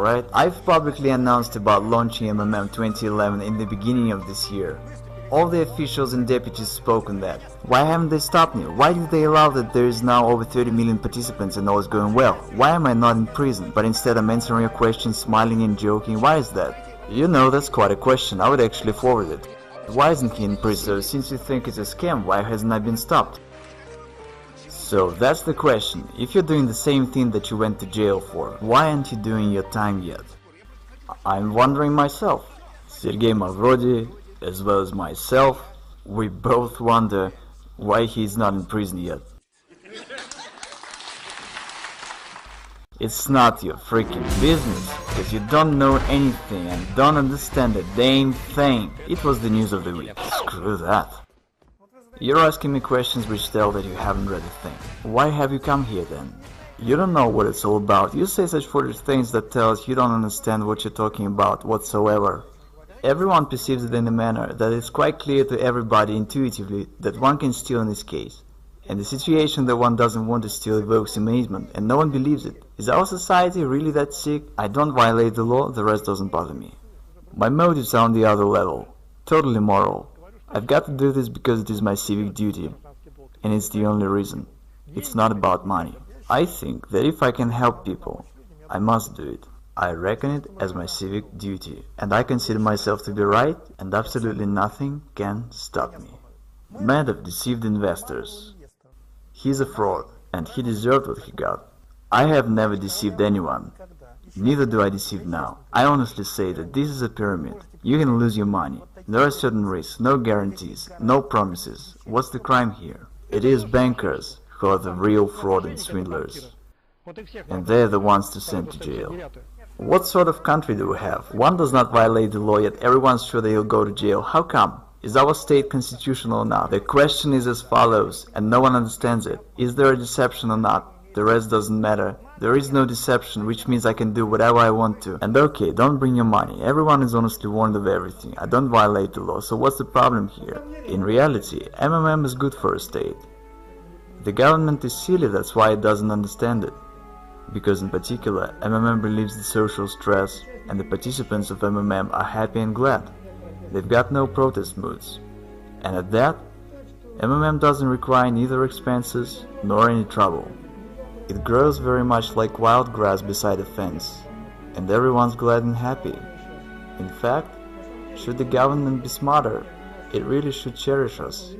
alright? I've publicly announced about launching MMM 2011 in the beginning of this year. All the officials and deputies spoke on that. Why haven't they stopped me? Why did they allow that there is now over 30 million participants and all is going well? Why am I not in prison? But instead I'm answering your questions, smiling and joking. Why is that? You know, that's quite a question. I would actually forward it. Why isn't he in prison? So since you think it's a scam, why hasn't I been stopped? So that's the question. If you're doing the same thing that you went to jail for, why aren't you doing your time yet? I'm wondering myself. Sergei Mavrodi, as well as myself, we both wonder why he's not in prison yet. It's not your freaking business, because you don't know anything and don't understand a damn thing. It was the news of the week. Screw that. You're asking me questions which tell that you haven't read a thing. Why have you come here then? You don't know what it's all about. You say such foolish things that tells you don't understand what you're talking about whatsoever. Everyone perceives it in a manner that is quite clear to everybody intuitively that one can steal in this case. And the situation that one doesn't want to steal evokes amazement, and no one believes it. Is our society really that sick? I don't violate the law, the rest doesn't bother me. My motives are on the other level. Totally moral. I've got to do this because it is my civic duty. And it's the only reason. It's not about money. I think that if I can help people, I must do it. I reckon it as my civic duty, and I consider myself to be right, and absolutely nothing can stop me. Medvedev deceived investors. He's a fraud, and he deserved what he got. I have never deceived anyone. Neither do I deceive now. I honestly say that this is a pyramid. You can lose your money. There are certain risks, no guarantees, no promises. What's the crime here? It is bankers who are the real fraud and swindlers. And they're the ones to send to jail. What sort of country do we have? One does not violate the law, yet everyone's sure they'll go to jail. How come? Is our state constitutional or not? The question is as follows, and no one understands it. Is there a deception or not? The rest doesn't matter. There is no deception, which means I can do whatever I want to. And okay, don't bring your money. Everyone is honestly warned of everything. I don't violate the law, so what's the problem here? In reality, MMM is good for a state. The government is silly, that's why it doesn't understand it. Because in particular, MMM relieves the social stress, and the participants of MMM are happy and glad. They've got no protest moods. And at that, MMM doesn't require neither expenses nor any trouble. It grows very much like wild grass beside a fence, and everyone's glad and happy. In fact, should the government be smarter, it really should cherish us.